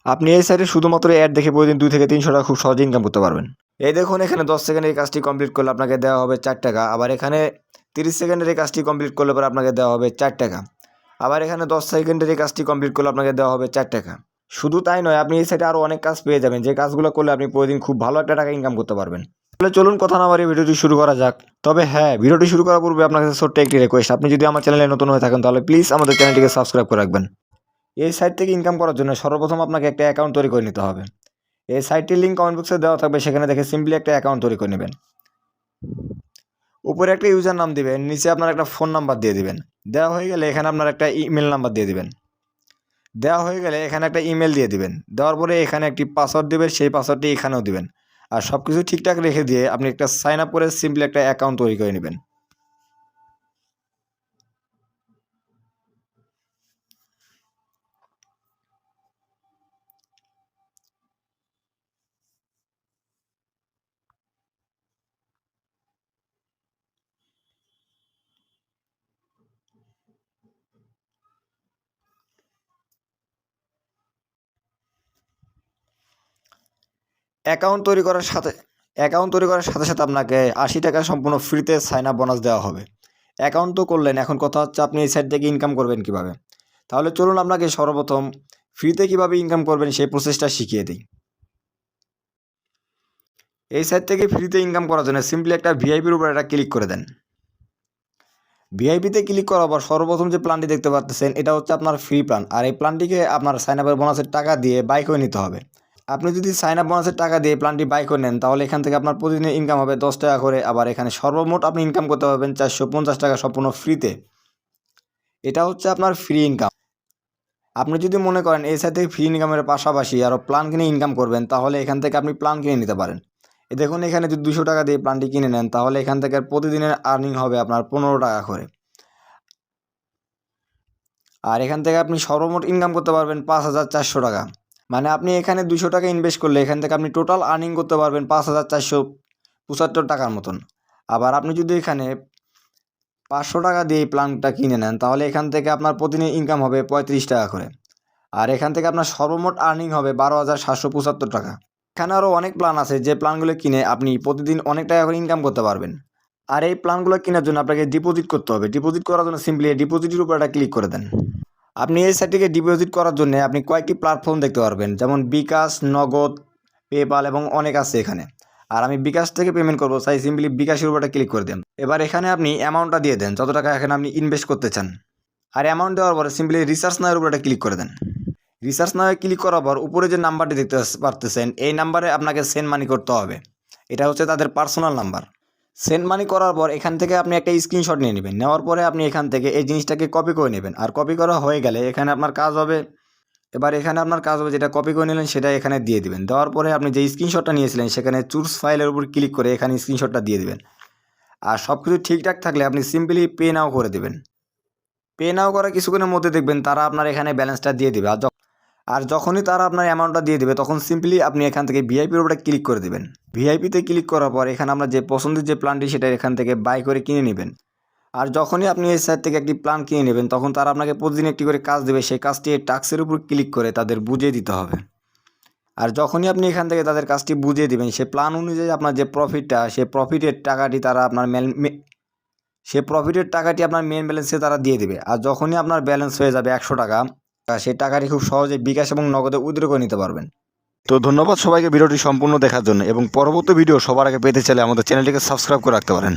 আপনি এই সাইটে শুধুমাত্র অ্যাড দেখে প্রতিদিন 2 থেকে 300 টাকা খুব সহজে ইনকাম করতে পারবেন। এই দেখুন এখানে 10 সেকেন্ডের এই কাজটি কমপ্লিট করলে আপনাকে দেওয়া হবে 4 টাকা। আবার এখানে 30 সেকেন্ডের এই কাজটি কমপ্লিট করলে পরে আপনাকে দেওয়া হবে 4 টাকা। আবার এখানে 10 সেকেন্ডের এই কাজটি কমপ্লিট করলে আপনাকে দেওয়া হবে 4 টাকা। শুধু তাই নয়, আপনি এই সাইটে আরও অনেক কাজ পেয়ে যাবেন, যে কাজগুলো করলে আপনি প্রতিদিন খুব ভালো একটা টাকা ইনকাম করতে পারবেন। তাহলে চলুন কথা না বাড়িয়ে ভিডিওটি শুরু করা যাক। তবে হ্যাঁ, ভিডিওটি শুরু করার পূর্বে আপনার কাছে ছোট্ট একটি রিকোয়েস্ট, আপনি যদি আমার চ্যানেলে নতুন হয়ে থাকেন তাহলে প্লিজ আমাদের চ্যানেলটিকে সাবস্ক্রাইব করে রাখবেন। এই সাইট থেকে ইনকাম করার জন্য সর্বপ্রথম আপনাকে একটা অ্যাকাউন্ট তৈরি করে নিতে হবে। এই সাইটটির লিঙ্ক কমেন্ট বক্সে দেওয়া থাকবে, সেখানে দেখে সিম্পলি একটা অ্যাকাউন্ট তৈরি করে নেবেন। উপরে একটা ইউজার নাম দিবেন, নিচে আপনার একটা ফোন নাম্বার দিয়ে দিবেন। দেওয়া হয়ে গেলে এখানে আপনার একটা ইমেল নাম্বার দিয়ে দিবেন। দেওয়া হয়ে গেলে এখানে একটা ইমেল দিয়ে দিবেন। দেওয়ার পরে এখানে একটি পাসওয়ার্ড দেবেন, সেই পাসওয়ার্ডটি এখানেও দিবেন। আর সব কিছু ঠিকঠাক রেখে দিয়ে আপনি একটা সাইন আপ করে সিম্পলি একটা অ্যাকাউন্ট তৈরি করে নেবেন। অ্যাকাউন্ট তৈরি করার সাথে সাথে আপনাকে 80 টাকা সম্পূর্ণ ফ্রিতে সাইন আপ বোনাস দেওয়া হবে। অ্যাকাউন্ট তো করলেন, এখন কথা হচ্ছে আপনি এই সাইট থেকে ইনকাম করবেন কিভাবে। তাহলে চলুন আপনাকে সর্বপ্রথম ফ্রিতে কিভাবে ইনকাম করবেন সেই প্রসেসটা শিখিয়ে দিই। এই সাইট থেকে ফ্রিতে ইনকাম করার জন্য সিম্পলি একটা ভিআইপির উপর একটা ক্লিক করে দেন। ভিআইপিতে ক্লিক করার পর সর্বপ্রথম যে প্ল্যানটি দেখতে পাচ্ছেন এটা হচ্ছে আপনার ফ্রি প্ল্যান। আর এই প্ল্যানটিকে আপনার সাইন আপের বোনাসের টাকা দিয়ে বাই করে নিতে হবে। আপনি যদি সাইন আপ বোনাসের টাকা দিয়ে প্ল্যানটি বাই করে নেন তাহলে এখান থেকে আপনার প্রতিদিনের ইনকাম হবে 10 টাকা করে। আবার এখানে সর্বমোট আপনি ইনকাম করতে পারবেন 450 টাকা সম্পূর্ণ ফ্রিতে। এটা হচ্ছে আপনার ফ্রি ইনকাম। আপনি যদি মনে করেন এই সাইট থেকে ফ্রি ইনকামের পাশাপাশি আরও প্ল্যান কিনে ইনকাম করবেন তাহলে এখান থেকে আপনি প্ল্যান কিনে নিতে পারেন। দেখুন এখানে যদি 200 টাকা দিয়ে প্ল্যানটি কিনে নেন তাহলে এখান থেকে প্রতিদিনের আর্নিং হবে আপনার 15 টাকা করে। আর এখান থেকে আপনি সর্বমোট ইনকাম করতে পারবেন 5400 টাকা। মানে আপনি এখানে 200 টাকা ইনভেস্ট করলে এখান থেকে আপনি টোটাল আর্নিং করতে পারবেন 5475 টাকার মতন। আবার আপনি যদি এখানে 500 টাকা দিয়ে এই প্ল্যানটা কিনে নেন তাহলে এখান থেকে আপনার প্রতিদিন ইনকাম হবে 35 টাকা করে। আর এখান থেকে আপনার সর্বমোট আর্নিং হবে 12,775 টাকা। এখানে আরও অনেক প্ল্যান আছে, যে প্ল্যানগুলো কিনে আপনি প্রতিদিন অনেক টাকা করে ইনকাম করতে পারবেন। আর এই প্ল্যানগুলো কেনার জন্য আপনাকে ডিপোজিট করতে হবে। ডিপোজিট করার জন্য সিম্পলি ডিপোজিটের উপর একটা ক্লিক করে দেন। আপনি এই সাইটটিকে ডিপোজিট করার জন্য আপনি কয়েকটি প্ল্যাটফর্ম দেখতে পারবেন, যেমন বিকাশ, নগদ, পেপাল এবং অনেক আছে এখানে। আর আমি বিকাশ থেকে পেমেন্ট করবো, তাই সিম্পলি বিকাশের উপর একটা ক্লিক করে দেন। এবার এখানে আপনি অ্যামাউন্টটা দিয়ে দেন, যত টাকা এখানে আপনি ইনভেস্ট করতে চান। আর অ্যামাউন্ট দেওয়ার পরে সিম্পলি রিসার্চ নাওয়ের উপর একটা ক্লিক করে দেন। রিসার্চ নাওয়ে ক্লিক করার পর উপরে যে নাম্বারটি দেখতে পারতেছেন এই নাম্বারে আপনাকে সেন্ড মানি করতে হবে। এটা হচ্ছে তাদের পার্সোনাল নাম্বার। সেন্ড মানি করার পর এখান থেকে আপনি একটা স্ক্রিনশট নিয়ে নেবেন। নেওয়ার পরে আপনি এখান থেকে এই জিনিসটাকে কপি করে নেবেন। আর কপি করা হয়ে গেলে এখানে আপনার কাজ হবে, যেটা কপি করে নিলেন সেটা এখানে দিয়ে দিবেন। দেওয়ার পরে আপনি যে স্ক্রিনশটটা নিয়েছিলেন সেখানে চুজ ফাইলের উপর ক্লিক করে এখানে স্ক্রিনশটটা দিয়ে দিবেন। আর সব কিছু ঠিকঠাক থাকলে আপনি সিম্পলি পে নাও করে দেবেন। পে নাও করা কিছুক্ষণের মধ্যে দেখবেন তারা আপনার এখানে ব্যালেন্সটা দিয়ে দেবে। আর যখনই তারা আপনার অ্যামাউন্টটা দিয়ে দেবে তখন সিম্পলি আপনি এখান থেকে ভিআইপির উপরে ক্লিক করে দেবেন। ভিআইপিতে ক্লিক করার পর এখানে আপনার যে পছন্দের যে প্ল্যানটি সেটা এখান থেকে বাই করে কিনে নেবেন। আর যখনই আপনি এই সাইট থেকে একটি প্ল্যান কিনে নেবেন তখন তারা আপনাকে প্রতিদিন একটি করে কাজ দেবে, সেই কাজটি টাস্কের উপর ক্লিক করে তাদের বুঝিয়ে দিতে হবে। আর যখনই আপনি এখান থেকে তাদের কাজটি বুঝিয়ে দেবেন সেই প্ল্যান অনুযায়ী আপনার যে প্রফিটটা, সেই প্রফিটের টাকাটি আপনার মেন ব্যালেন্সে তারা দিয়ে দেবে। আর যখনই আপনার ব্যালেন্স হয়ে যাবে 100 টাকা, সেই টাকাটি খুব সহজে বিকাশ এবং নগদে উইথড্র করে নিতে পারবেন। তো ধন্যবাদ সবাইকে ভিডিওটি সম্পূর্ণ দেখার জন্য, এবং পরবর্তী ভিডিও সবার আগে পেতে চাইলে আমাদের চ্যানেলটিকে সাবস্ক্রাইব করে রাখতে পারেন।